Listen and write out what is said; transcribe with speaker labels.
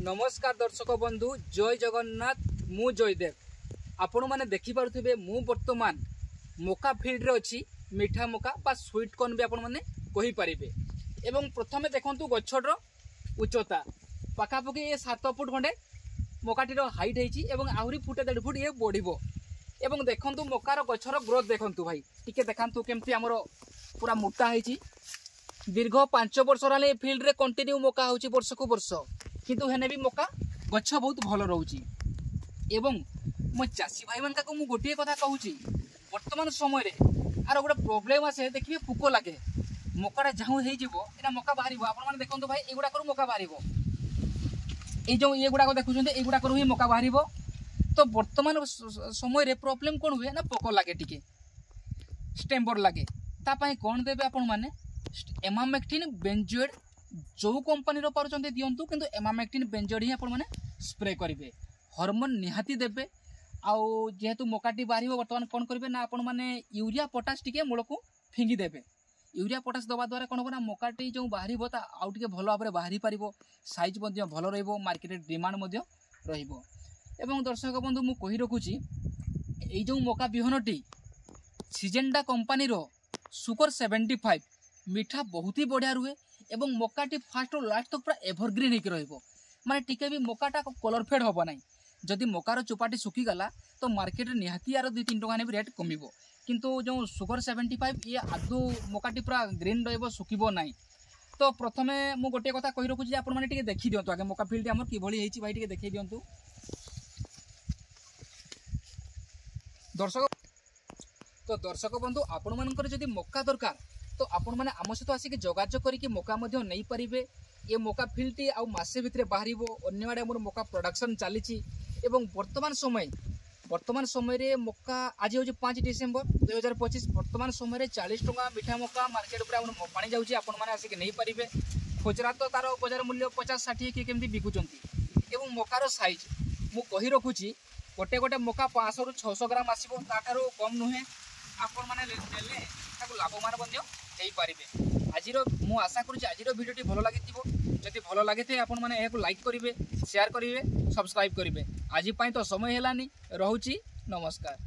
Speaker 1: नमस्कार दर्शक बंधु जय जगन्नाथ मु जयदेव आपण मैंने देखिपे मु बर्तमान मका फील्ड रे अच्छी मीठा मका बा स्वीट कॉर्न भी आपण मैंने कहि पारिबे। एवं प्रथमे देखंतु गछर उच्चता पाखापाखि ये 7 फुट खंडे मकाटीर हाइट होती आहरी फुटे 1.5 फुट ये बढ़िबो। एवं देखंतु मकार गछर ग्रोथ देखंतु भाई टिके देखांतु केमती हमर पूरा मोटा होती दीर्घ 5 वर्ष रहा फील्ड रे कंटिन्यू मका होची वर्ष को वर्ष किंतु हेने भी मका गछ बहुत भल रोची। एवं मो चाषी भाई मान को गोटे कथा कहूँ वर्तमान समय आर गोटे प्रोब्लेम आसे देखिए पोक लगे मकाटा झाऊ हो मका बाहर आप देखते भाई युवाक मका बाहर ये गुड़ाक देखुं युवाक ही मका बाहर। तो वर्तमान समय प्रोब्लेम कौन हुए ना पोक लगे टिके स्टेम्बर लगे तापाई कौन देवे आपण मैंने एमामेक्टिन बेंजोएट जो कंपनी पार्टी दिंतु किंतु एमामेक्टिन बेंजोएट ही आपण मैंने स्प्रे करेंगे। हॉर्मोन निहाती देवे आउ जेहेतु मकाटी बाहर बर्तमान कौन करेंगे ना आपण मैंने यूरिया पोटास टिके मूल को फिंगी देवे। यूरिया पोटास दवा द्वारा कौन होना मकाटी जो बाहर आउ टे भल भाव बाहरी पार साइज भल मार्केट डिमांड रहिबो। एवं दर्शक बंधु मु कहि रखुची ए जो मका बिहनटी सिजेंडा कंपनी रो सुपर 75 मीठा बहुत ही बढ़िया रुए एवं मकाटी फास्ट और लास्ट तक पूरा एवरग्रीन होकर रहिबो माने टिके भी मकाटा कलर फेड होबो नाही। जदि मकार चोपाटी सुखी गला तो मार्केट निहाती आरो 2-3 टका ने भी रेट कमिबो किंतु जो सुगर 75 ये आदु मकाटी पूरा ग्रीन रहिबो सुखिबो नाही। तो प्रथमे मु गोटे कथा कहि रखुची जे आपण माने टिके देखि दियंतु आगे मका फील्ड हमर कि भली हेची भाई टिके देखि दियंतु दर्शक। तो दर्शक बंधु आपण मानकर जदि मका दरकार तो आपण माने आम सहित आसिक जोगाजोग करके मका नहीं पारे। ये मका फील्ड टी आउ मासे भितर बाहर अन्य आड़े मोर मका प्रोडक्शन चली वर्तमान समय रे मका आज हूँ 5 डिसेम्बर 2025 वर्तमान समय 40 टका मीठा मका मार्केट पूरा पानी जाऊँगी आपण मैंने आसिक नहीं पारे। खुचरा तो तार बजार मूल्य 50-60 किए केमती बिकुचंती एवं मकार साइज मु कहि रखुची गोटे गोटे मका 500 ରୁ 600 ग्राम आसीबो ताठारो कम नुहे आपण माने लेले ताको लाभवान बन्यो हेई पारिबे। आजिरो मु आशा करूची आजिरो वीडियोटी भलो लागिथिबो जदि भलो लागिथे आपण माने एको लाइक करिवे शेयर करिवे सब्सक्राइब करिवे। आजि पई तो समय हेलानी रहूची नमस्कार।